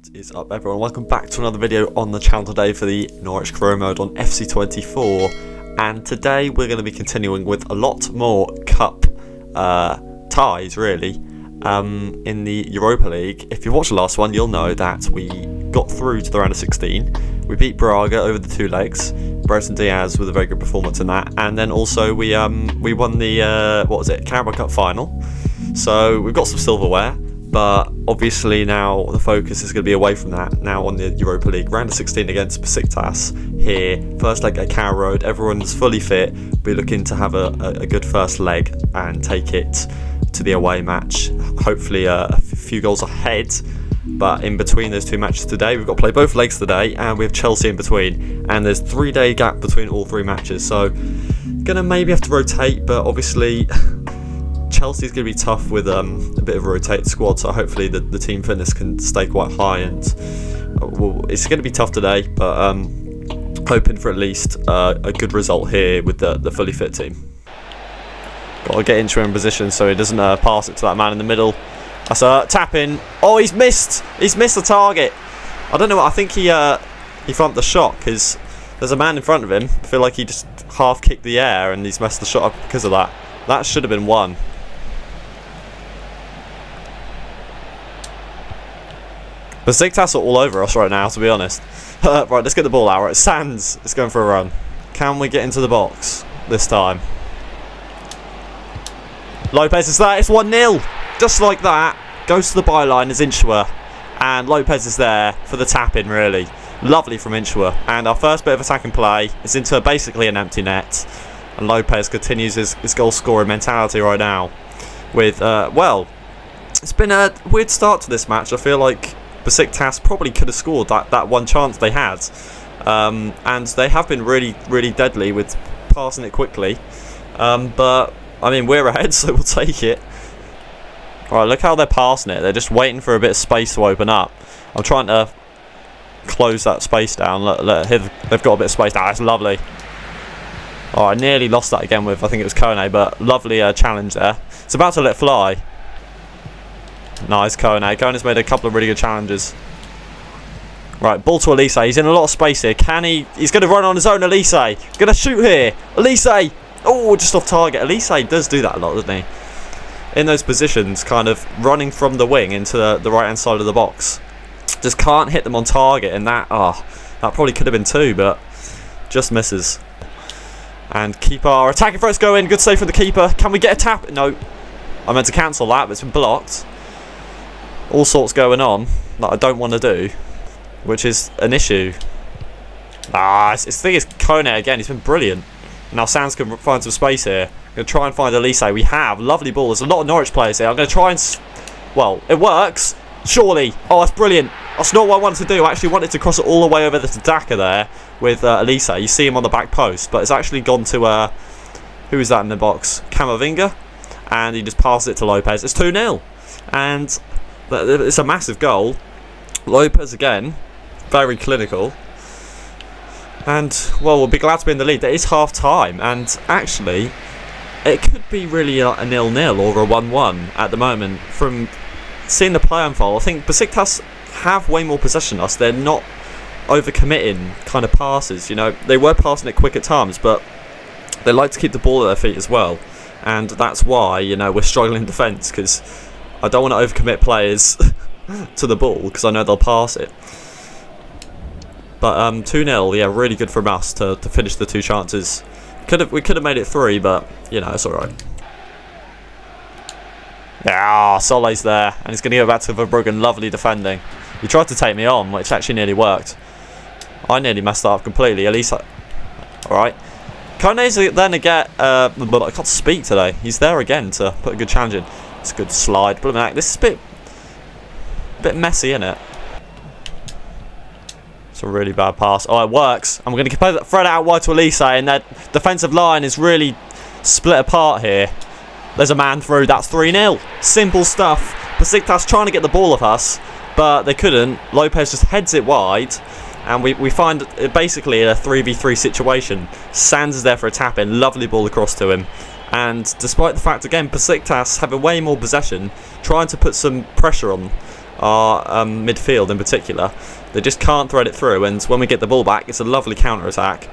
What is up, everyone? Welcome back to another video on the channel today for the Norwich career mode on FC24, and today we're going to be continuing with a lot more cup ties really in the Europa League. If you watched the last one, you'll know that we got through to the round of 16. We beat Braga over the two legs. Bryson Diaz with a very good performance in that, and then also we won the Carabao Cup final. So we've got some silverware. But obviously now the focus is going to be away from that, now on the Europa League. Round of 16 against Besiktas here. First leg at Carrow Road. Everyone's fully fit. We're looking to have a good first leg and take it to the away match. Hopefully a few goals ahead. But in between those two matches today, we've got to play both legs today, and we have Chelsea in between. And there's 3-day gap between all three matches. So going to maybe have to rotate, but obviously Chelsea's going to be tough with a bit of a rotated squad, so hopefully the team fitness can stay quite high, and it's going to be tough today, but hoping for at least a good result here with the fully fit team. Got to get into in position so he doesn't pass it to that man in the middle. That's a tap in. Oh, he's missed the target. I don't know what, I think he flunked the shot because there's a man in front of him. I feel like he just half kicked the air and he's messed the shot up because of that. That should have been one. Besiktas are all over us right now, to be honest. Right, let's get the ball out. Right, Sands is going for a run. Can we get into the box this time? Lopez is there. It's 1-0. Just like that. Goes to the byline as Inchua. And Lopez is there for the tap-in, really. Lovely from Inchua. And our first bit of attacking play is into basically an empty net. And Lopez continues his goal-scoring mentality right now. With, well, it's been a weird start to this match. I feel like Besiktas probably could have scored that one chance they had, and they have been really, really deadly with passing it quickly, but I mean, we're ahead, so we'll take it. Alright, look how they're passing it. They're just waiting for a bit of space to open up. I'm trying to close that space down. They've got a bit of space now. That's lovely. Oh, I nearly lost that again with, I think it was Kone, but lovely challenge there. It's about to let fly. Nice, Kone. Kone's made a couple of really good challenges. Right, ball to Elise. He's in a lot of space here. Can he? He's going to run on his own, Elise. Going to shoot here. Elise. Oh, just off target. Elise does do that a lot, doesn't he? In those positions, kind of running from the wing into the right-hand side of the box. Just can't hit them on target, and that probably could have been two, but just misses. And keeper attacking first, go in. Good save from the keeper. Can we get a tap? No. I meant to cancel that, but it's been blocked. All sorts going on that I don't want to do, which is an issue. I think it's Kone again. He's been brilliant. Now Sands can find some space here. I'm going to try and find Elise. We have lovely ball. There's a lot of Norwich players here. I'm going to try and... Well, it works. Surely. Oh, that's brilliant. That's not what I wanted to do. I actually wanted to cross it all the way over to Daka there with Elise. You see him on the back post, but it's actually gone to... who is that in the box? Camavinga. And he just passed it to Lopez. It's 2-0. And... it's a massive goal. Lopez again, very clinical. And, well, we'll be glad to be in the lead. It is half time, and actually, it could be really a 0-0 or a 1-1 at the moment. From seeing the play unfold, I think Besiktas have way more possession than us. They're not overcommitting kind of passes. You know, they were passing it quick at times, but they like to keep the ball at their feet as well. And that's why, you know, we're struggling in defence, because I don't want to overcommit players to the ball because I know they'll pass it. But 2-0, yeah, really good from us to finish the two chances. We could have made it 3, but you know, it's all right. Yeah, Sole's there, and he's going to go back to Verbruggen. Lovely defending. He tried to take me on, which actually nearly worked. I nearly messed that up completely. At least, all right. Kone's then again. But I can't speak today. He's there again to put a good challenge in. It's a good slide. This is a bit messy, isn't it? It's a really bad pass. Oh, it works. I'm going to thread it out wide to Elise, and that defensive line is really split apart here. There's a man through. That's 3-0. Simple stuff. Besiktas trying to get the ball off us, but they couldn't. Lopez just heads it wide, and we find basically a 3v3 situation. Sands is there for a tap-in. Lovely ball across to him. And despite the fact, again, Besiktas having way more possession, trying to put some pressure on our midfield in particular. They just can't thread it through, and when we get the ball back, it's a lovely counter-attack.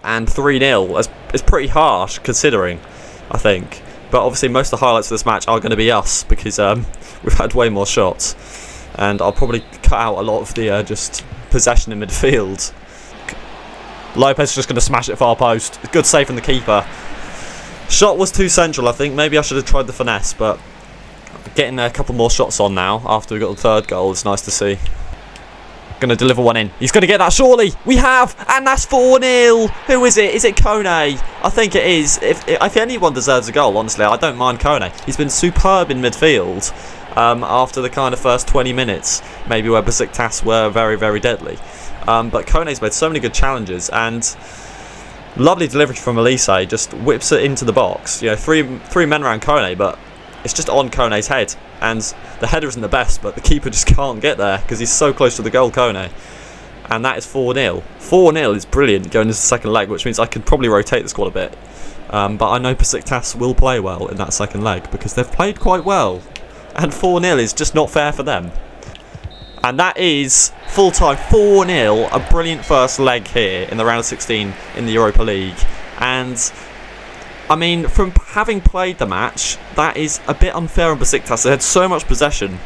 And 3-0 is pretty harsh, considering, I think. But obviously most of the highlights of this match are going to be us, because we've had way more shots. And I'll probably cut out a lot of the just possession in midfield. Lopez is just going to smash it far post. Good save from the keeper. Shot was too central, I think. Maybe I should have tried the finesse, but getting a couple more shots on now after we got the third goal is nice to see. Going to deliver one in. He's going to get that, surely. We have, and that's 4-0. Who is it? Is it Kone? I think it is. If anyone deserves a goal, honestly, I don't mind Kone. He's been superb in midfield after the kind of first 20 minutes, maybe where Besiktas were very, very deadly. But Kone's made so many good challenges, and lovely delivery from Elise. Just whips it into the box. You know, three men around Kone, but it's just on Kone's head. And the header isn't the best, but the keeper just can't get there because he's so close to the goal, Kone. And that is 4-0. 4-0 is brilliant going into the second leg, which means I could probably rotate the squad a bit. But I know Besiktas will play well in that second leg because they've played quite well. And 4-0 is just not fair for them. And that is full-time 4-0, a brilliant first leg here in the round of 16 in the Europa League. And I mean, from having played the match, that is a bit unfair on Besiktas. They had so much possession.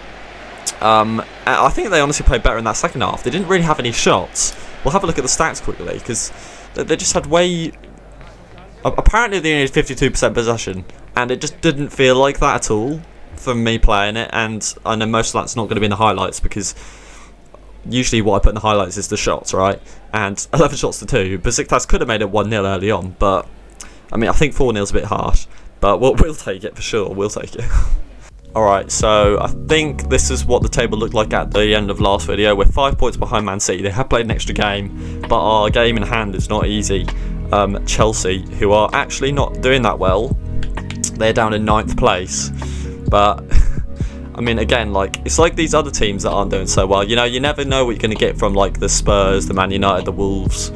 I think they honestly played better in that second half. They didn't really have any shots. We'll have a look at the stats quickly, because they just had way... Apparently they only had 52% possession, and it just didn't feel like that at all from me playing it. And I know most of that's not going to be in the highlights, because usually what I put in the highlights is the shots, right? And 11 shots to 2. Besiktas could have made it 1-0 early on, but... I mean, I think 4-0 is a bit harsh, but we'll take it for sure. We'll take it. Alright, so I think this is what the table looked like at the end of last video. We're 5 points behind Man City. They have played an extra game, but our game in hand is not easy. Chelsea, who are actually not doing that well, they're down in 9th place. But, I mean, again, like, it's like these other teams that aren't doing so well. You know, you never know what you're going to get from, like, the Spurs, the Man United, the Wolves,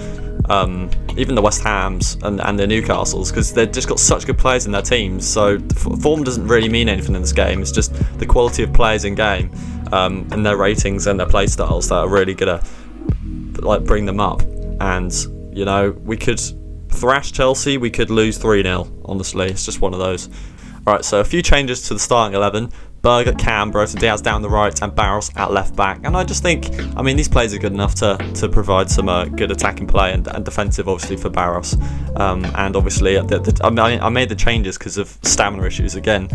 even the West Hams and the Newcastles, because they've just got such good players in their teams. So form doesn't really mean anything in this game. It's just the quality of players in game and their ratings and their play styles that are really gonna like bring them up. And you know, we could thrash Chelsea, we could lose 3-0. Honestly, it's just one of those. Alright, so a few changes to the starting 11. Berg at cam, Broton Diaz down the right, and Barros at left back. And I just think, I mean, these players are good enough to provide some good attacking play and defensive, obviously, for Barros. And obviously, I made the changes because of stamina issues again.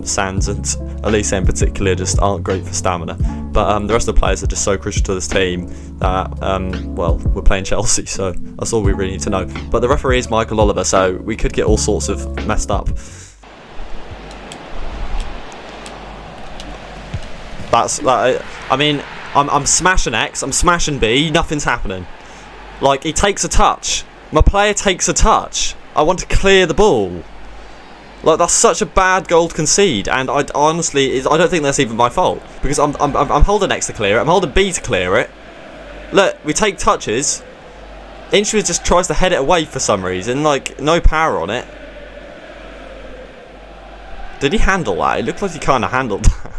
Sands and Elise in particular just aren't great for stamina. But the rest of the players are just so crucial to this team that, well, we're playing Chelsea, so that's all we really need to know. But the referee is Michael Oliver, so we could get all sorts of messed up. I mean, I'm smashing X, I'm smashing B, nothing's happening. Like, he takes a touch. My player takes a touch. I want to clear the ball. Like, that's such a bad goal to concede, and I honestly, I don't think that's even my fault, because I'm holding X to clear it, I'm holding B to clear it. Look, we take touches. Inchwood just tries to head it away for some reason, like, no power on it. Did he handle that? It looked like he kind of handled that.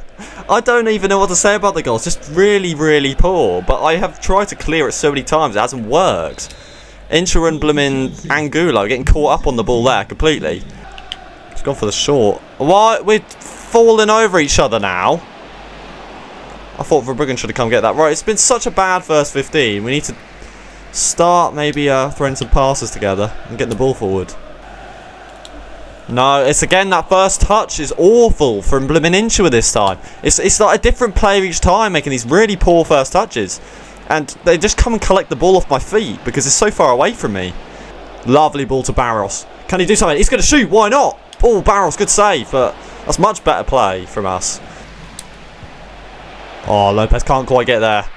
I don't even know what to say about the goal. It's just really, really poor. But I have tried to clear it so many times. It hasn't worked. Incher and Bloomin' Angulo getting caught up on the ball there completely. He's gone for the short. Why? We're falling over each other now. I thought Verbruggen should have come get that. Right, it's been such a bad first 15. We need to start maybe throwing some passes together and getting the ball forward. No, it's again that first touch is awful from Bloomin' Inchua this time. It's like a different player each time making these really poor first touches. And they just come and collect the ball off my feet because it's so far away from me. Lovely ball to Barros. Can he do something? He's going to shoot. Why not? Oh, Barros, good save. But that's much better play from us. Oh, Lopez can't quite get there.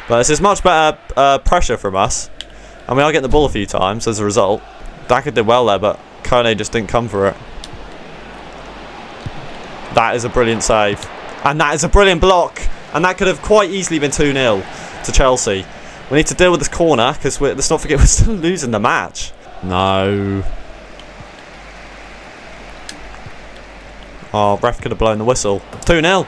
But this is much better pressure from us. And we are getting the ball a few times as a result. Daka did well there, but Kone just didn't come for it. That is a brilliant save. And that is a brilliant block. And that could have quite easily been 2-0 to Chelsea. We need to deal with this corner because let's not forget we're still losing the match. No. Oh, ref could have blown the whistle. 2-0.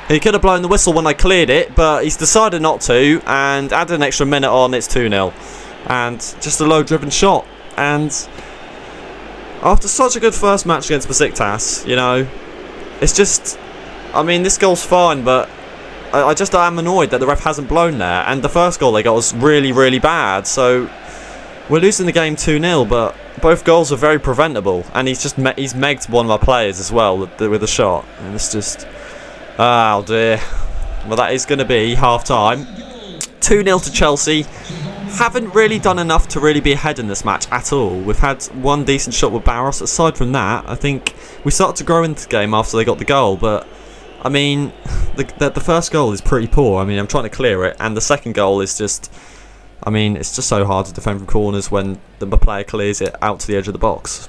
He could have blown the whistle when I cleared it, but he's decided not to, and added an extra minute on, it's 2-0. And just a low-driven shot. And after such a good first match against Besiktas, you know, it's just... I mean, this goal's fine, but I just am annoyed that the ref hasn't blown there. And the first goal they got was really, really bad. So we're losing the game 2-0, but both goals are very preventable. And he's megged one of our players as well with a shot. And it's just... oh dear. Well, that is going to be half-time. 2-0 to Chelsea. Haven't really done enough to really be ahead in this match at all. We've had one decent shot with Barros. Aside from that, I think we started to grow into the game after they got the goal. But, I mean, the first goal is pretty poor. I mean, I'm trying to clear it. And the second goal is just... I mean, it's just so hard to defend from corners when the player clears it out to the edge of the box.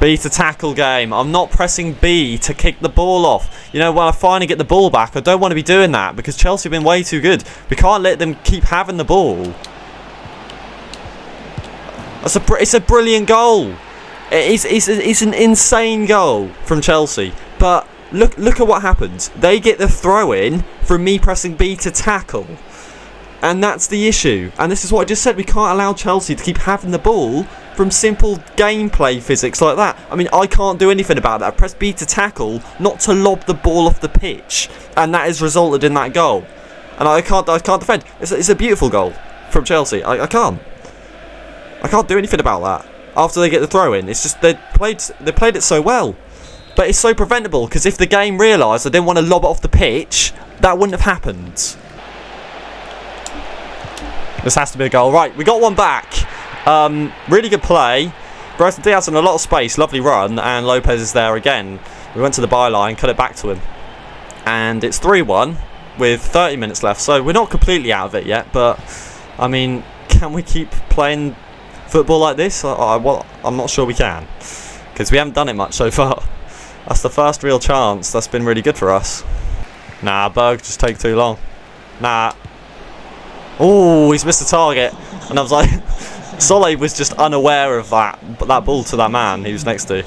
B to tackle game. I'm not pressing B to kick the ball off. You know, when I finally get the ball back, I don't want to be doing that because Chelsea have been way too good. We can't let them keep having the ball. It's a brilliant goal. It's an insane goal from Chelsea. But look at what happens. They get the throw in from me pressing B to tackle. And that's the issue. And this is what I just said. We can't allow Chelsea to keep having the ball from simple gameplay physics like that. I mean, I can't do anything about that. I press B to tackle, not to lob the ball off the pitch. And that has resulted in that goal. And I can't defend. It's a beautiful goal from Chelsea. I can't do anything about that. After they get the throw in. It's just they played it so well. But it's so preventable, because if the game realised they didn't want to lob it off the pitch, that wouldn't have happened. This has to be a goal. Right, we got one back. Really good play. Bryson Diaz in a lot of space. Lovely run. And Lopez is there again. We went to the byline, cut it back to him. And it's 3-1 with 30 minutes left. So we're not completely out of it yet. But, I mean, can we keep playing football like this? Well, I'm not sure we can. Because we haven't done it much so far. That's the first real chance. That's been really good for us. Nah, Berg just take too long. Nah. Oh, he's missed the target. And I was like, Solé was just unaware of that ball to that man he was next to.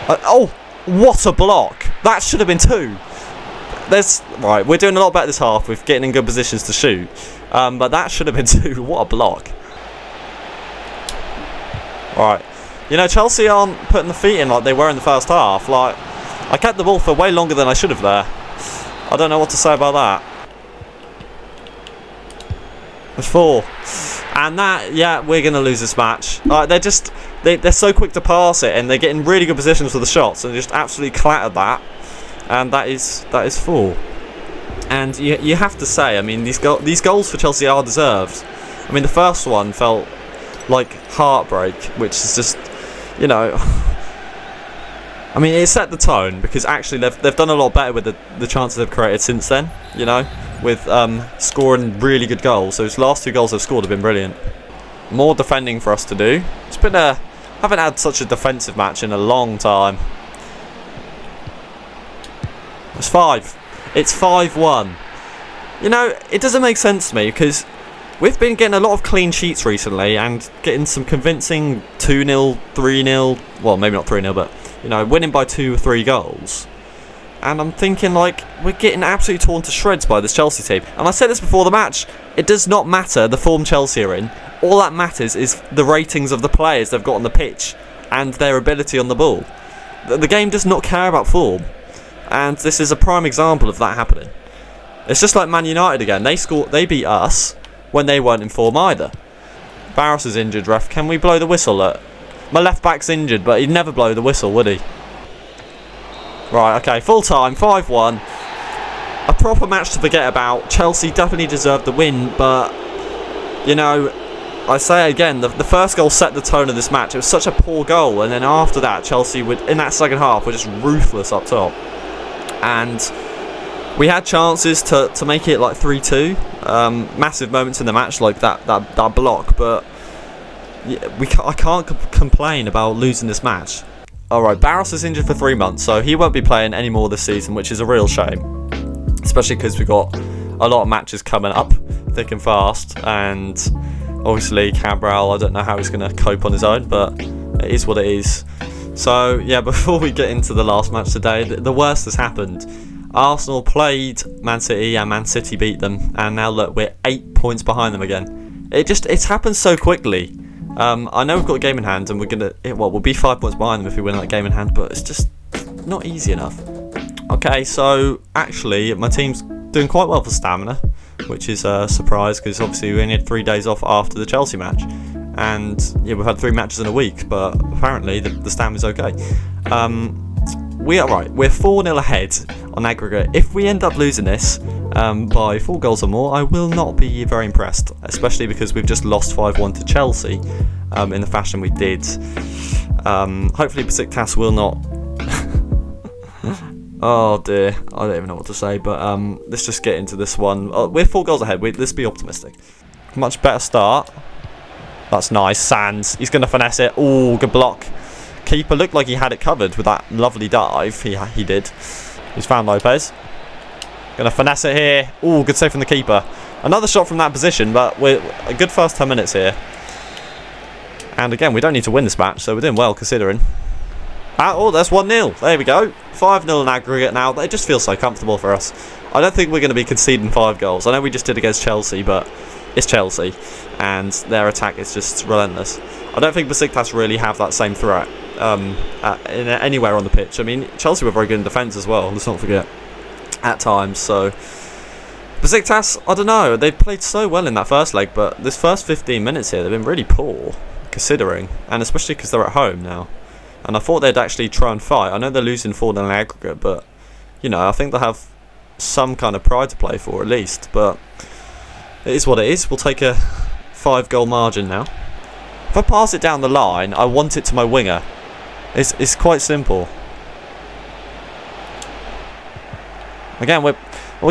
Oh, what a block. That should have been 2. Right, we're doing a lot better this half with getting in good positions to shoot. But that should have been 2. What a block. Right. You know, Chelsea aren't putting the feet in like they were in the first half. Like, I kept the ball for way longer than I should have there. I don't know what to say about that. It's 4. And that, yeah, we're going to lose this match. They're so quick to pass it, and they're getting really good positions for the shots, and they just absolutely clattered that. And that is 4. And you have to say, I mean, these goals for Chelsea are deserved. I mean, the first one felt like heartbreak, which is just, you know... I mean, it set the tone, because actually they've done a lot better with the chances they've created since then, you know, with scoring really good goals. Those last 2 goals they've scored have been brilliant. More defending for us to do. It's been haven't had such a defensive match in a long time. It's 5. It's 5-1. You know, it doesn't make sense to me, because we've been getting a lot of clean sheets recently and getting some convincing 2-0, 3-0, well, maybe not 3-0, but, you know, winning by 2 or 3 goals. And I'm thinking, like, we're getting absolutely torn to shreds by this Chelsea team. And I said this before the match, it does not matter the form Chelsea are in. All that matters is the ratings of the players they've got on the pitch and their ability on the ball. The game does not care about form. And this is a prime example of that happening. It's just like Man United again. They beat us when they weren't in form either. Barros is injured, ref. Can we blow the whistle? My left back's injured, but he'd never blow the whistle, would he? Right, okay, full time, 5-1. A proper match to forget about. Chelsea definitely deserved the win, but, you know, I say again, the first goal set the tone of this match. It was such a poor goal, and then after that, Chelsea, in that second half, were just ruthless up top. And we had chances to make it like 3-2. Massive moments in the match, like that block, but I can't complain about losing this match. Alright, Barros is injured for 3 months, so he won't be playing any more this season, which is a real shame. Especially because we've got a lot of matches coming up, thick and fast, and obviously Cabral, I don't know how he's going to cope on his own, but it is what it is. So, yeah, before we get into the last match today, the worst has happened. Arsenal played Man City and Man City beat them, and now look, we're 8 points behind them again. It's happened so quickly. I know we've got a game in hand, and we'll be 5 points behind them if we win that game in hand, but it's just not easy enough. Okay, so actually, my team's doing quite well for stamina, which is a surprise because obviously we only had 3 days off after the Chelsea match. And yeah, we've had 3 matches in a week, but apparently the stamina's okay. We are right. We're 4-0 ahead on aggregate. If we end up losing this by 4 goals or more, I will not be very impressed, especially because we've just lost 5-1 to Chelsea in the fashion we did. Hopefully Besiktas will not. Oh dear, I don't even know what to say, but let's just get into this one. We're 4 goals ahead. Let's be optimistic. Much better start. That's nice. Sands. He's going to finesse it. Oh, good block. Keeper looked like he had it covered with that lovely dive. He did. He's found Lopez. Going to finesse it here. Oh, good save from the keeper. Another shot from that position, but we're a good first 10 minutes here. And again, we don't need to win this match, so we're doing well considering. Oh, that's 1-0. There we go. 5-0 in aggregate now. It just feels so comfortable for us. I don't think we're going to be conceding 5 goals. I know we just did against Chelsea, but it's Chelsea, and their attack is just relentless. I don't think Besiktas really have that same threat anywhere on the pitch. I mean, Chelsea were very good in defence as well, let's not forget, at times. So, Besiktas, I don't know, they've played so well in that first leg, but this first 15 minutes here, they've been really poor, considering, and especially because they're at home now. And I thought they'd actually try and fight. I know they're losing 4-0 in aggregate, but, you know, I think they'll have some kind of pride to play for at least, but it is what it is. We'll take a 5-goal margin now. If I pass it down the line, I want it to my winger. It's quite simple. Again, we're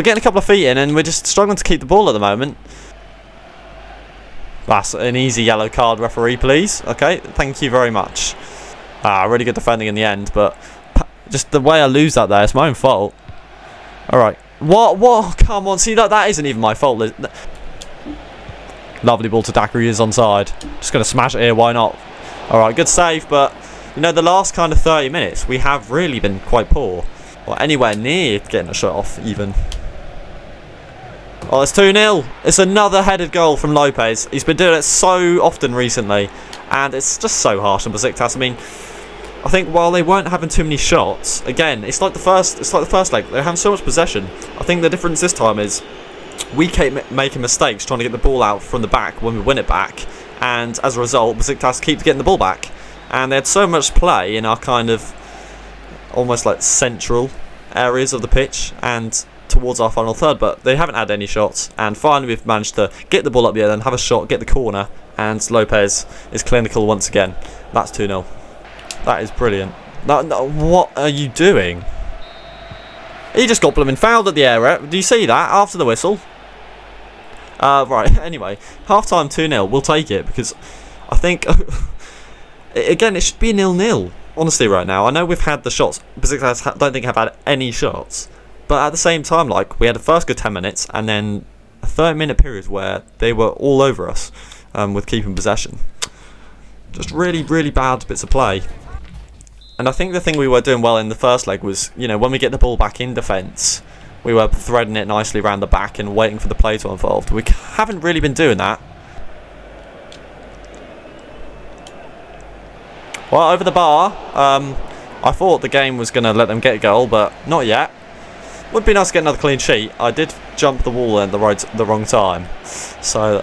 getting a couple of feet in, and we're just struggling to keep the ball at the moment. That's an easy yellow card, referee, please. Okay, thank you very much. Really good defending in the end, but just the way I lose that there, it's my own fault. All right. What? Come on, see that isn't even my fault. Lovely ball to Daka, he is onside. Just going to smash it here, why not? Alright, good save, but, you know, the last kind of 30 minutes, we have really been quite poor. Or anywhere near getting a shot off, even. Oh, it's 2-0. It's another headed goal from Lopez. He's been doing it so often recently, and it's just so harsh on Besiktas. I mean, I think while they weren't having too many shots, again, it's like the first leg. They're having so much possession. I think the difference this time is we keep making mistakes trying to get the ball out from the back when we win it back, and as a result, Besiktas keeps getting the ball back. And they had so much play in our kind of almost like central areas of the pitch and towards our final third, but they haven't had any shots. And finally, we've managed to get the ball up there, then have a shot, get the corner, and Lopez is clinical once again. That's 2-0. That is brilliant. No, what are you doing? He just got blooming fouled at the area. Do you see that after the whistle? Right, anyway. Half-time 2-0. We'll take it because I think, again, it should be 0-0. Honestly, right now. I know we've had the shots. Besiktas I don't think have had any shots. But at the same time, like, we had the first good 10 minutes and then a 30-minute period where they were all over us with keeping possession. Just really, really bad bits of play. And I think the thing we were doing well in the first leg was, you know, when we get the ball back in defence, we were threading it nicely around the back and waiting for the play to unfold. We haven't really been doing that. Well, over the bar, I thought the game was going to let them get a goal, but not yet. Would be nice to get another clean sheet. I did jump the wall at the wrong time. So,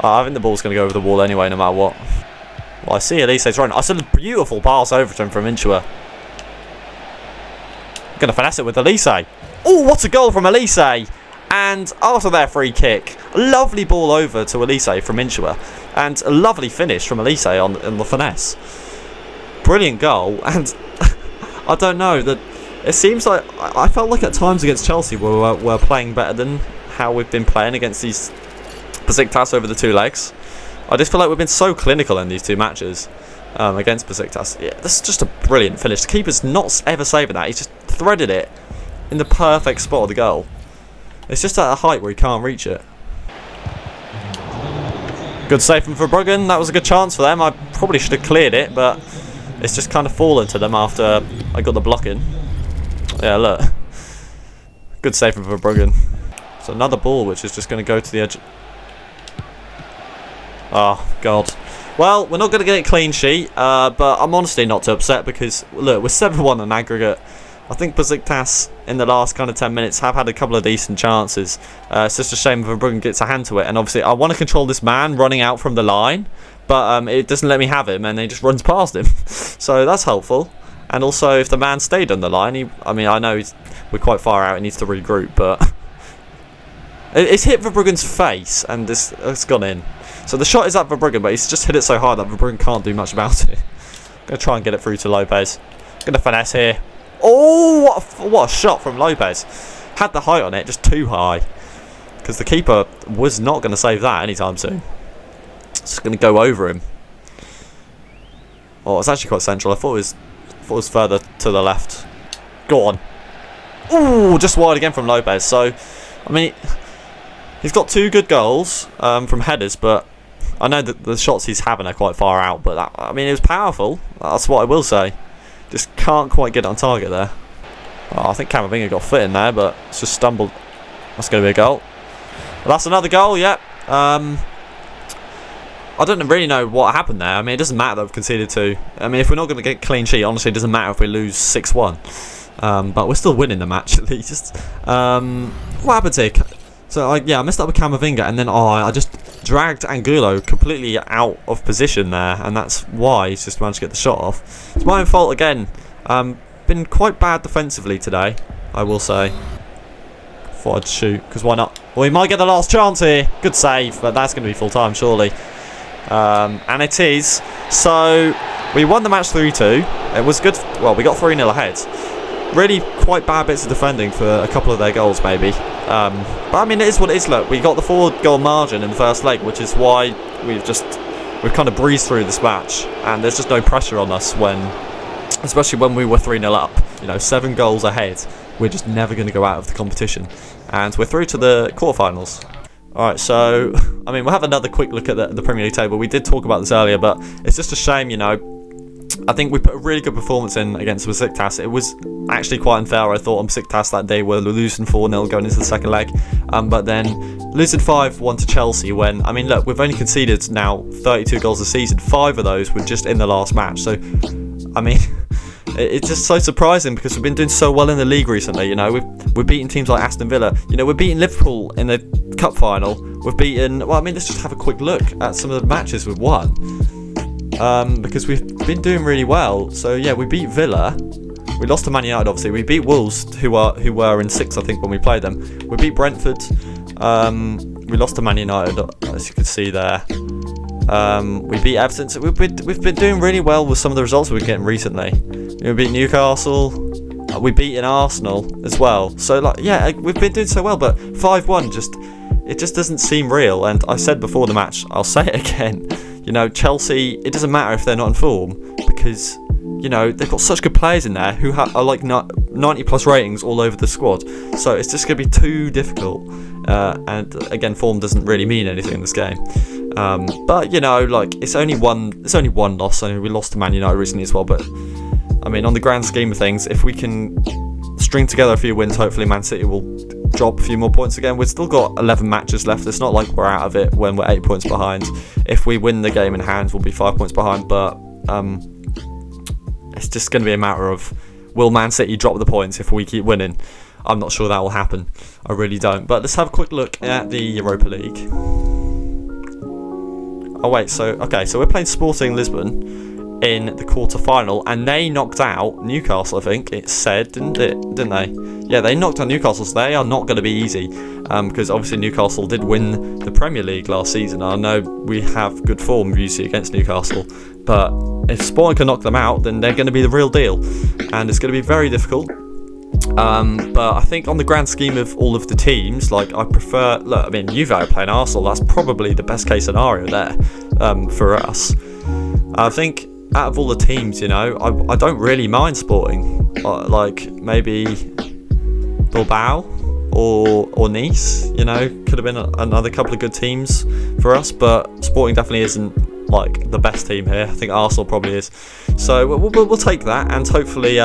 I think the ball's going to go over the wall anyway, no matter what. Well, I see Elise's running. I saw a beautiful pass over to him from Insua. Going to finesse it with Elise. Oh, what a goal from Elise. And after their free kick, a lovely ball over to Elise from Insua. And a lovely finish from Elise on the finesse. Brilliant goal. And I don't know, that it seems like I felt like at times against Chelsea we're playing better than how we've been playing against these Besiktas over the 2 legs. I just feel like we've been so clinical in these 2 matches against Besiktas. Yeah, this is just a brilliant finish. The keeper's not ever saving that. He's just threaded it in the perfect spot of the goal. It's just at a height where he can't reach it. Good save from Verbruggen. That was a good chance for them. I probably should have cleared it, but it's just kind of fallen to them after I got the block in. Yeah, look. Good save from Verbruggen. So another ball which is just going to go to the edge. Oh, God. Well, we're not going to get a clean sheet, but I'm honestly not too upset because, look, we're 7-1 on aggregate. I think Besiktas in the last kind of 10 minutes have had a couple of decent chances. It's just a shame Verbruggen gets a hand to it. And obviously, I want to control this man running out from the line, but it doesn't let me have him, and he just runs past him. So that's helpful. And also, if the man stayed on the line, I know we're quite far out, he needs to regroup, but it's hit Verbruggen's face, and it's gone in. So the shot is at Verbruggen, but he's just hit it so hard that Verbruggen can't do much about it. Going to try and get it through to Lopez. Going to finesse here. Oh, what a shot from Lopez. Had the height on it, just too high. Because the keeper was not going to save that anytime soon. It's going to go over him. Oh, it's actually quite central. I thought it was further to the left. Go on. Ooh, just wide again from Lopez. So, I mean, he's got 2 good goals from headers, but I know that the shots he's having are quite far out. But, it was powerful. That's what I will say. Just can't quite get it on target there. Oh, I think Camavinga got foot in there, but it's just stumbled. That's going to be a goal. Well, that's another goal, yep. I don't really know what happened there. It doesn't matter that we've conceded 2. If we're not going to get a clean sheet, honestly, it doesn't matter if we lose 6-1. But we're still winning the match, at least. What happened here? So, I messed up with Camavinga, and then I just dragged Angulo completely out of position there, and that's why he's just managed to get the shot off. It's my own fault again. Been quite bad defensively today, I will say. Thought I'd shoot, because why not? Well, he might get the last chance here. Good save, but that's going to be full time, surely. And it is. So, we won the match 3-2. It was good. Well, we got 3-0 ahead. Really quite bad bits of defending for a couple of their goals, maybe. But it is what it is. Look, we got the 4-goal margin in the first leg, which is why we've kind of breezed through this match, and there's just no pressure on us especially when we were 3-0 up. 7 goals ahead. We're just never going to go out of the competition, and we're through to the quarterfinals. All right, so we'll have another quick look at the Premier League table. We did talk about this earlier, but it's just a shame, I think we put a really good performance in against Besiktas. It was actually quite unfair, I thought, on Besiktas that day. We're losing 4-0 going into the second leg. But then losing 5-1 to Chelsea when, look, we've only conceded now 32 goals a season. 5 of those were just in the last match. So, it's just so surprising because we've been doing so well in the league recently. We've beaten teams like Aston Villa. We're beating Liverpool in the cup final. We've beaten, let's just have a quick look at some of the matches we've won. Because we've been doing really well. So yeah, we beat Villa. We lost to Man United, obviously. We beat Wolves, who were in 6th, I think, when we played them. We beat Brentford. We lost to Man United, as you can see there. We beat Everton. So we've been doing really well with some of the results we've been getting recently. We beat Newcastle. We beat Arsenal as well. So we've been doing so well. But 5-1 it just doesn't seem real. And I said before the match, I'll say it again. Chelsea, it doesn't matter if they're not in form because, they've got such good players in there who are like 90 plus ratings all over the squad. So it's just going to be too difficult. And again, form doesn't really mean anything in this game. But, it's only one loss. We lost to Man United recently as well. But, on the grand scheme of things, if we can string together a few wins, hopefully Man City will drop a few more points again. We've still got 11 matches left. It's not like we're out of it when we're 8 points behind. If we win the game in hand, we'll be 5 points behind, but it's just going to be a matter of, will Man City drop the points if we keep winning? I'm not sure that will happen. I really don't. But let's have a quick look at the Europa League. Oh wait, so we're playing Sporting Lisbon in the quarter-final, and they knocked out Newcastle, I think it said, didn't they? Yeah, they knocked out Newcastle, so they are not going to be easy, because obviously Newcastle did win the Premier League last season. I know we have good form usually against Newcastle, but if Sporting can knock them out, then they're going to be the real deal, and it's going to be very difficult. But I think on the grand scheme of all of the teams, I prefer, Juve are playing Arsenal. That's probably the best case scenario there for us. I think out of all the teams, I don't really mind Sporting. Maybe Bilbao or Nice, could have been another couple of good teams for us, but Sporting definitely isn't like the best team here. I think Arsenal probably is. So we'll take that, and hopefully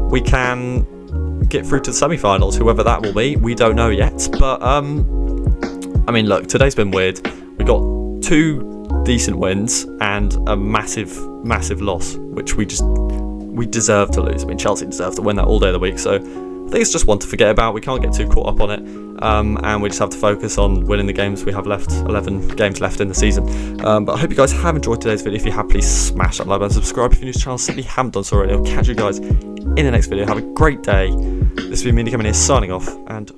we can get through to the semi-finals. Whoever that will be, we don't know yet. But I mean, look, today's been weird. We got 2 decent wins and a massive loss, which we deserve to lose. I mean, Chelsea deserve to win that all day of the week. So I think it's just one to forget about. We can't get too caught up on it, and we just have to focus on winning the games we have left. 11 games left in the season. But I hope you guys have enjoyed today's video. If you have, please smash that like button, subscribe if you're new to the channel. Simply haven't done so already. I'll catch you guys in the next video. Have a great day. This has been Minikitman here signing off, and